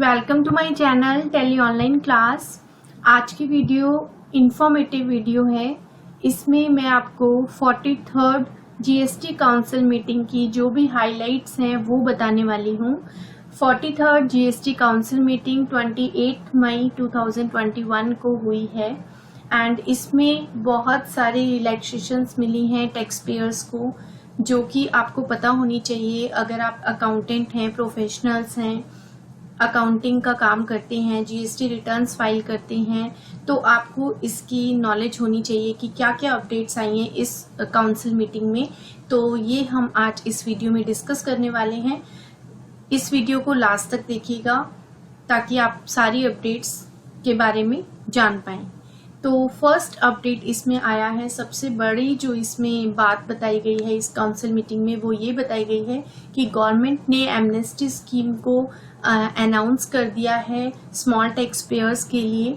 Welcome to my channel Tally online class. आज की video informative video है। इसमें मैं आपको 43rd जीएसटी काउंसिल मीटिंग की जो भी हाइलाइट्स हैं वो बताने वाली हूँ। 43rd जीएसटी काउंसिल मीटिंग 28 मई 2021 को हुई है एंड इसमें बहुत सारी रिलैक्सेशंस मिली हैं टैक्स पेयर्स को, जो कि आपको पता होनी चाहिए। अगर आप अकाउंटेंट हैं, प्रोफेशनल्स हैं, अकाउंटिंग का काम करते हैं, जीएसटी रिटर्न्स फाइल करते हैं, तो आपको इसकी नॉलेज होनी चाहिए कि क्या क्या अपडेट्स आई हैं इस काउंसिल मीटिंग में। तो ये हम आज इस वीडियो में डिस्कस करने वाले हैं। इस वीडियो को लास्ट तक देखिएगा ताकि आप सारी अपडेट्स के बारे में जान पाएं। तो फर्स्ट अपडेट इसमें आया है, सबसे बड़ी जो इसमें बात बताई गई है इस काउंसिल मीटिंग में वो ये बताई गई है कि गवर्नमेंट ने एमनेस्टी स्कीम को अनाउंस कर दिया है स्मॉल टैक्स पेयर्स के लिए।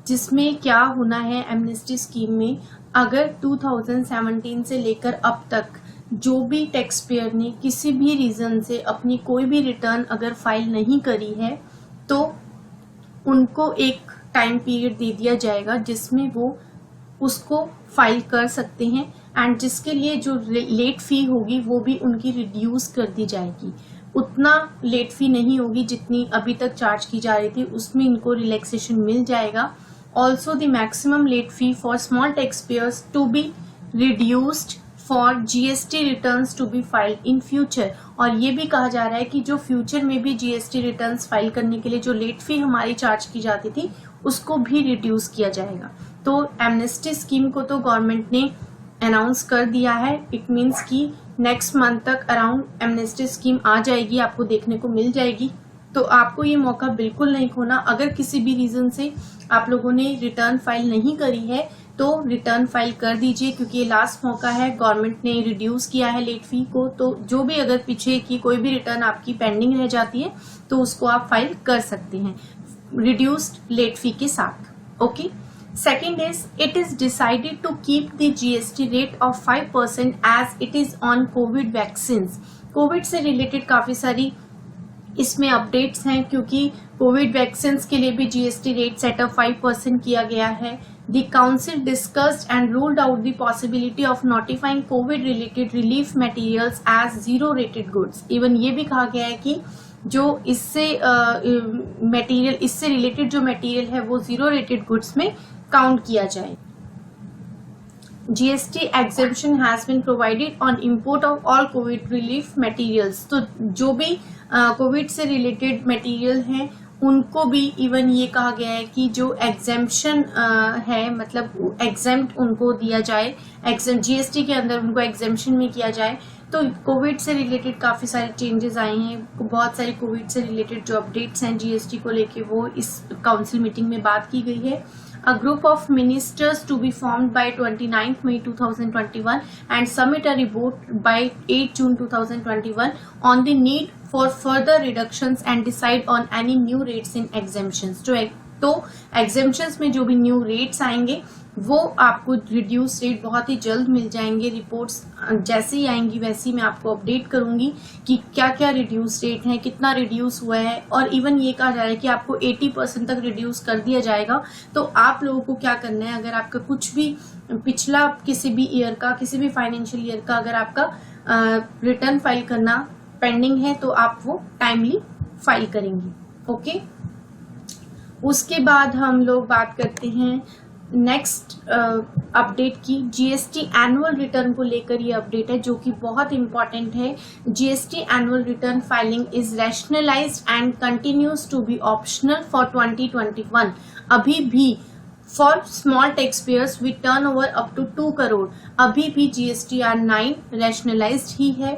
जिसमें क्या होना है एमनेस्टी स्कीम में, अगर 2017 से लेकर अब तक जो भी टैक्स पेयर ने किसी भी रीजन से अपनी कोई भी रिटर्न अगर फाइल नहीं करी है तो उनको एक टाइम पीरियड दे दिया जाएगा जिसमें वो उसको फाइल कर सकते हैं एंड जिसके लिए जो लेट फी होगी वो भी उनकी रिड्यूस कर दी जाएगी। उतना लेट फी नहीं होगी जितनी अभी तक चार्ज की जा रही थी, उसमें इनको रिलैक्सेशन मिल जाएगा। Also the maximum late fee for small tax payers to be reduced for GST returns to be filed in future. और ये भी कहा जा रहा है कि जो फ्यूचर में भी जीएसटी रिटर्न्स फाइल करने के लिए जो लेट फी हमारी चार्ज की जाती थी उसको भी रिड्यूस किया जाएगा। तो एमनेस्टी स्कीम को तो गवर्नमेंट ने अनाउंस कर दिया है। इट मीन्स कि नेक्स्ट मंथ तक अराउंड एमनेस्टी स्कीम आ जाएगी, आपको देखने को मिल जाएगी। तो आपको ये मौका बिल्कुल नहीं खोना। अगर किसी भी रीजन से आप लोगों ने रिटर्न फाइल नहीं करी है तो रिटर्न फाइल कर दीजिए, क्योंकि ये लास्ट मौका है। गवर्नमेंट ने रिड्यूस किया है लेट फी को, तो जो भी अगर पीछे की कोई भी रिटर्न आपकी पेंडिंग रह जाती है तो उसको आप फाइल कर सकते हैं रिड्यूस्ड लेट फी के साथ। Okay. Second is, it is decided to keep the GST rate of 5% as it is on COVID vaccines. Covid से रिलेटेड काफी सारी इसमें अपडेट्स हैं, क्योंकि कोविड वैक्सीन के लिए भी जीएसटी रेट सेटअप 5% किया गया है। The council discussed and ruled out the possibility of notifying COVID related relief materials as zero rated goods. Even ये भी कहा गया है कि जो इससे मटेरियल इससे रिलेटेड जो मटेरियल है वो जीरो रेटेड गुड्स में काउंट किया जाए। GST exemption has been provided on import of all COVID relief materials. तो जो भी कोविड से रिलेटेड मटेरियल हैं उनको भी इवन ये कहा गया है कि जो एग्जेम्पशन है, मतलब एग्जेम्प्ट उनको दिया जाए, जीएसटी के अंदर उनको एग्जेम्पशन में किया जाए। तो कोविड से रिलेटेड काफी सारे चेंजेस आए हैं, बहुत सारी कोविड से रिलेटेड जो अपडेट्स हैं जीएसटी को लेके वो इस काउंसिल मीटिंग में बात की गई है। A group of ministers to be formed by 29th May 2021 and submit a report by 8 June 2021 on the need for further reductions and decide on any new rates in exemptions. तो exemptions में जो भी new rates आएंगे वो आपको reduce rate बहुत ही जल्द मिल जाएंगे। रिपोर्ट्स जैसे ही आएंगी वैसे ही मैं आपको अपडेट करूंगी कि क्या क्या रिड्यूस रेट है, कितना रिड्यूस हुआ है। और इवन ये कहा जा रहा है कि आपको 80% तक रिड्यूस कर दिया जाएगा। तो आप लोगों को क्या करना है, अगर आपका कुछ भी पिछला किसी भी ईयर का, किसी भी फाइनेंशियल ईयर का अगर आपका रिटर्न फाइल करना पेंडिंग है तो आप वो टाइमली फाइल करेंगे। ओके। उसके बाद हम लोग बात करते हैं नेक्स्ट अपडेट की। जीएसटी एनुअल रिटर्न को लेकर ये अपडेट है जो कि बहुत इंपॉर्टेंट है। GST annual return filing is rationalised and continues to be optional for 2021। अभी भी for small tax payers with turnover up to 2 crore अभी भी जीएसटीआर 9 रैशनलाइज्ड ही है।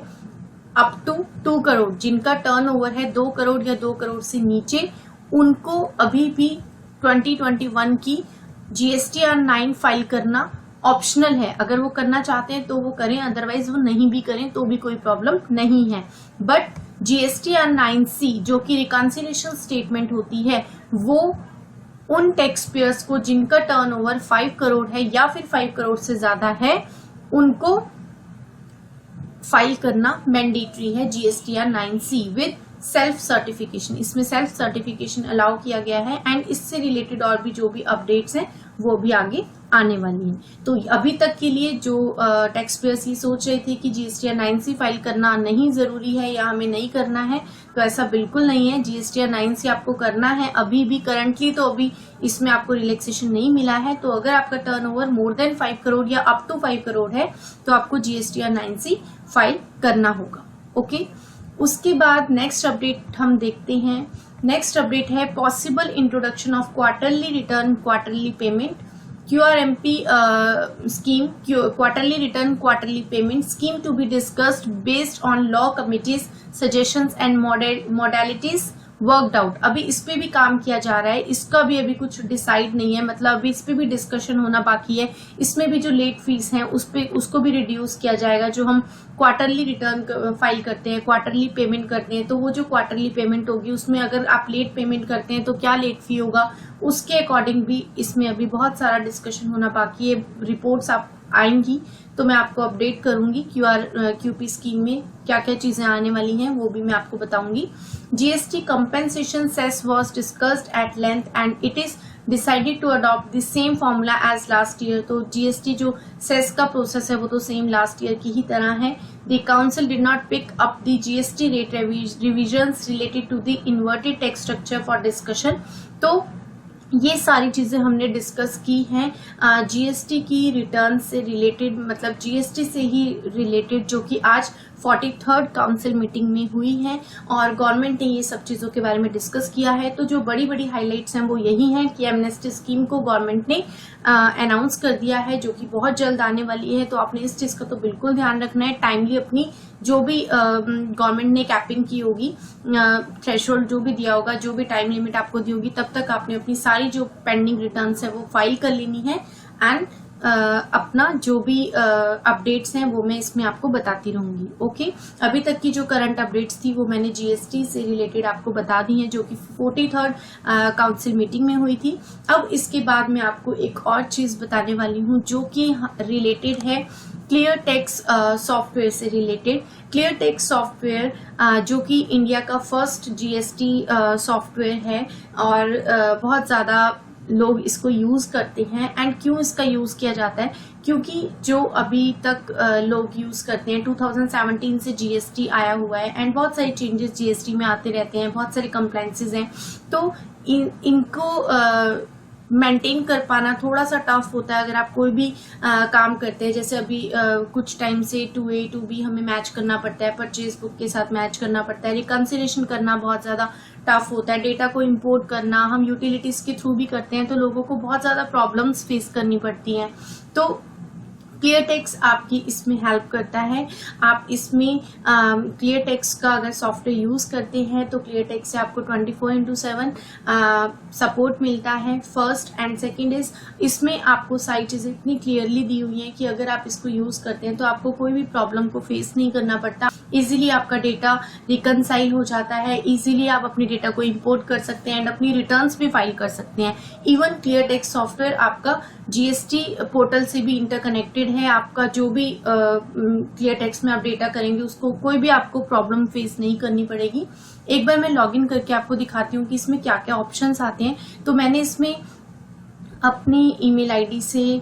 अप टू 2 करोड़ जिनका टर्नओवर है 2 करोड़ या 2 करोड़ से नीचे, उनको अभी भी 2021 की जीएसटीआर 9 फाइल करना ऑप्शनल है। अगर वो करना चाहते हैं तो वो करें, अदरवाइज वो नहीं भी करें तो भी कोई प्रॉब्लम नहीं है। बट जीएसटीआर 9C जो कि रिकॉन्सिलिएशन स्टेटमेंट होती है वो उन टैक्स पेयर्स को जिनका टर्नओवर 5 करोड़ है या फिर 5 करोड़ से ज्यादा है उनको फाइल करना मैंडेटरी है GSTR 9C with self certification, इसमें सेल्फ सर्टिफिकेशन अलाउ किया गया है एंड इससे रिलेटेड और भी जो भी अपडेट्स हैं वो भी आगे आने वाली हैं। तो अभी तक के लिए जो टैक्स पेयर्स ये सोच रहे थे कि जीएसटीआर 9C फाइल करना नहीं जरूरी है या हमें नहीं करना है, तो ऐसा बिल्कुल नहीं है। जीएसटीआर 9C आपको करना है अभी भी, करंटली तो अभी इसमें आपको रिलैक्सेशन नहीं मिला है। तो अगर आपका टर्नओवर मोर देन 5 करोड़ या अप टू 5 करोड़ है तो आपको जीएसटीआर 9C फाइल करना होगा। ओके, उसके बाद नेक्स्ट अपडेट हम देखते हैं। नेक्स्ट अपडेट है possible introduction of quarterly return quarterly payment QRMP scheme, quarterly return quarterly payment scheme to be discussed based on law committees suggestions and modalities worked out. अभी इस पे भी काम किया जा रहा है, इसका भी अभी कुछ डिसाइड नहीं है, मतलब अभी इस पे भी डिस्कशन होना बाकी है। इसमें भी जो लेट फीस है उसको भी रिड्यूस किया जाएगा। जो हम क्वार्टरली रिटर्न फाइल करते हैं, क्वार्टरली पेमेंट करते हैं, तो वो जो क्वार्टरली पेमेंट होगी उसमें अगर आप लेट पेमेंट करते हैं तो क्या लेट फी होगा, उसके अकॉर्डिंग भी इसमें अभी बहुत सारा डिस्कशन होना बाकी है। रिपोर्ट्स आप आएंगी तो मैं आपको अपडेट करूंगी QP स्कीम में क्या क्या चीजें आने वाली हैं वो भी मैं आपको बताऊंगी। GST compensation cess was discussed at length and it is decided to adopt the same formula as last year. तो जीएसटी जो सेस का प्रोसेस है वो तो सेम लास्ट ईयर की ही तरह है। The council did not pick up the GST rate revisions related to the inverted tax structure for discussion. तो ये सारी चीजें हमने डिस्कस की हैं जीएसटी की रिटर्न से रिलेटेड, मतलब जीएसटी से ही रिलेटेड, जो कि आज 43rd काउंसिल मीटिंग में हुई है और गवर्नमेंट ने ये सब चीजों के बारे में डिस्कस किया है। तो जो बड़ी बड़ी हाइलाइट्स हैं वो यही हैं कि एमनेस्टी स्कीम को गवर्नमेंट ने अनाउंस कर दिया है जो कि बहुत जल्द आने वाली है। तो आपने इस चीज का तो बिल्कुल ध्यान रखना है, टाइमली अपनी जो भी गवर्नमेंट ने कैपिंग की होगी, थ्रेशोल्ड जो भी दिया होगा, जो भी टाइम लिमिट आपको दी होगी, तब तक आपने अपनी सारी जो पेंडिंग रिटर्न्स है वो फाइल कर लेनी है एंड अपना जो भी अपडेट्स हैं वो मैं इसमें आपको बताती रहूंगी। ओके, अभी तक की जो करंट अपडेट्स थी वो मैंने जीएसटी से रिलेटेड आपको बता दी हैं जो कि 43rd काउंसिल मीटिंग में हुई थी। अब इसके बाद मैं आपको एक और चीज बताने वाली हूँ जो कि रिलेटेड है क्लियर टैक्स सॉफ्टवेयर से रिलेटेड। क्लियर टैक्स सॉफ्टवेयर जो कि इंडिया का फर्स्ट जीएसटी सॉफ्टवेयर है और बहुत ज्यादा लोग इसको यूज करते हैं। एंड क्यों इसका यूज किया जाता है, क्योंकि जो अभी तक लोग यूज करते हैं, 2017 से जीएसटी आया हुआ है एंड बहुत सारे चेंजेस जीएसटी में आते रहते हैं, बहुत सारे कंप्लायंसेस हैं, तो इनको मेंटेन कर पाना थोड़ा सा टफ होता है अगर आप कोई भी काम करते हैं। जैसे अभी कुछ टाइम से 2A 2B हमें मैच करना पड़ता है, परचेज बुक के साथ मैच करना पड़ता है, रिकंसिलेशन करना बहुत ज्यादा टफ होता है, डेटा को इंपोर्ट करना हम यूटिलिटीज के थ्रू भी करते हैं, तो लोगों को बहुत ज्यादा प्रॉब्लम्स फेस करनी पड़ती हैं। तो क्लियर टैक्स आपकी इसमें हेल्प करता है। आप इसमें क्लियर टैक्स का अगर सॉफ्टवेयर यूज करते हैं तो क्लियर टैक्स से आपको 24/7 सपोर्ट मिलता है। फर्स्ट एंड सेकंड इज इसमें आपको सारी चीजें इतनी क्लियरली दी हुई हैं कि अगर आप इसको यूज करते हैं तो आपको कोई भी प्रॉब्लम को फेस नहीं करना पड़ता। इजीली आपका डेटा रिकनसाइल हो जाता है, इजीली आप अपने डेटा को इंपोर्ट कर सकते हैं एंड अपनी रिटर्न्स भी फाइल कर सकते हैं। इवन क्लियर टैक्स सॉफ्टवेयर आपका जीएसटी पोर्टल से भी इंटरकनेक्टेड है। आपका जो भी क्लियर टैक्स में आप डेटा करेंगे उसको कोई भी आपको प्रॉब्लम फेस नहीं करनी पड़ेगी। एक बार मैं लॉगिन करके आपको दिखाती हूँ कि इसमें क्या क्या ऑप्शंस आते हैं। तो मैंने इसमें अपनी ईमेल आईडी से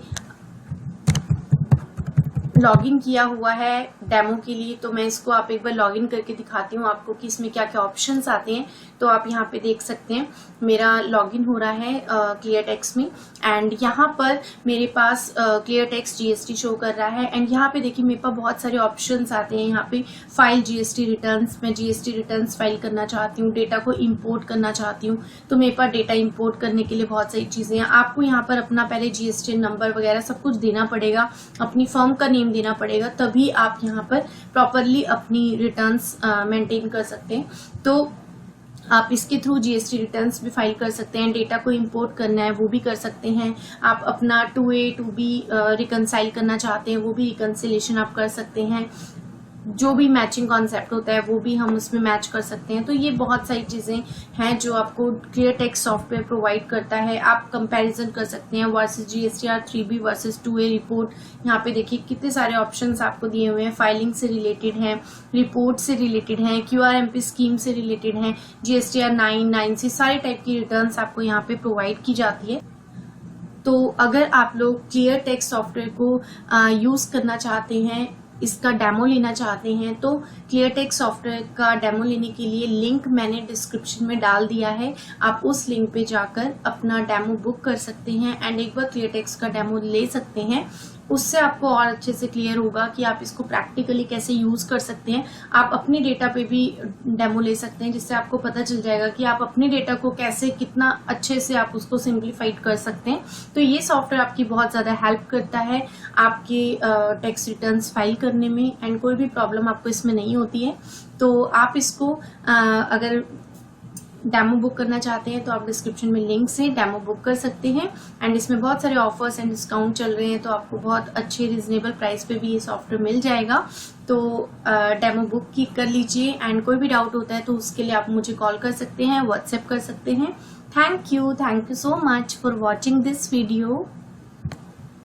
लॉगिन किया हुआ है डेमो के लिए, तो मैं इसको आप एक बार लॉगिन करके दिखाती हूँ आपको कि इसमें क्या क्या ऑप्शंस आते हैं। तो आप यहाँ पे देख सकते हैं मेरा लॉगिन हो रहा है क्लियर टैक्स में एंड यहाँ पर मेरे पास क्लियर टैक्स जीएसटी शो कर रहा है एंड यहाँ पे देखिए मेरे पास बहुत सारे ऑप्शंस आते हैं। यहाँ पे फाइल जीएसटी रिटर्न्स, मैं जीएसटी रिटर्न्स फाइल करना चाहती हूँ, डेटा को इम्पोर्ट करना चाहती हूँ, तो मेरे पास डेटा इम्पोर्ट करने के लिए बहुत सारी चीजें हैं। आपको यहाँ पर अपना पहले जीएसटी नंबर वगैरह सब कुछ देना पड़ेगा, अपनी फर्म का नेम देना पड़ेगा, तभी आप यहाँ पर प्रॉपरली अपनी रिटर्न्स मेंटेन कर सकते हैं। तो आप इसके थ्रू जीएसटी रिटर्न्स भी फाइल कर सकते हैं, डेटा को इंपोर्ट करना है वो भी कर सकते हैं, आप अपना 2A 2B रिकंसाइल करना चाहते हैं वो भी रिकंसिलेशन आप कर सकते हैं। जो भी मैचिंग कॉन्सेप्ट होता है वो भी हम उसमें मैच कर सकते हैं। तो ये बहुत सारी चीज़ें हैं जो आपको क्लियर टेक्स्ट सॉफ्टवेयर प्रोवाइड करता है। आप कंपैरिजन कर सकते हैं versus GSTR 3B versus 2A report. यहाँ पे देखिए कितने सारे ऑप्शंस आपको दिए हुए हैं, फाइलिंग से रिलेटेड हैं, रिपोर्ट से रिलेटेड हैं, QRMP स्कीम से रिलेटेड हैं, GSTR 9, 9C, सारे टाइप की रिटर्न्स आपको यहाँ पे प्रोवाइड की जाती है। तो अगर आप लोग क्लियर टेक्स्ट सॉफ्टवेयर को यूज़ करना चाहते हैं, इसका डेमो लेना चाहते हैं, तो क्लियर टेक्स्ट सॉफ्टवेयर का डेमो लेने के लिए लिंक मैंने डिस्क्रिप्शन में डाल दिया है। आप उस लिंक पे जाकर अपना डेमो बुक कर सकते हैं एंड एक बार क्लियर टेक्स्ट का डेमो ले सकते हैं। उससे आपको और अच्छे से क्लियर होगा कि आप इसको प्रैक्टिकली कैसे यूज़ कर सकते हैं। आप अपने डेटा पे भी डेमो ले सकते हैं, जिससे आपको पता चल जाएगा कि आप अपने डेटा को कैसे कितना अच्छे से आप उसको सिंप्लीफाइड कर सकते हैं। तो ये सॉफ्टवेयर आपकी बहुत ज़्यादा हेल्प करता है आपके टैक्स रिटर्न्स फाइल करने में एंड कोई भी प्रॉब्लम आपको इसमें नहीं होती है। तो आप इसको अगर डेमो बुक करना चाहते हैं तो आप डिस्क्रिप्शन में लिंक से डेमो बुक कर सकते हैं एंड इसमें बहुत सारे ऑफर्स एंड डिस्काउंट चल रहे हैं, तो आपको बहुत अच्छे रिजनेबल प्राइस पे भी ये सॉफ्टवेयर मिल जाएगा। तो डेमो बुक की कर लीजिए एंड कोई भी डाउट होता है तो उसके लिए आप मुझे कॉल कर सकते हैं, व्हाट्सएप कर सकते हैं। Thank you so much for watching this video.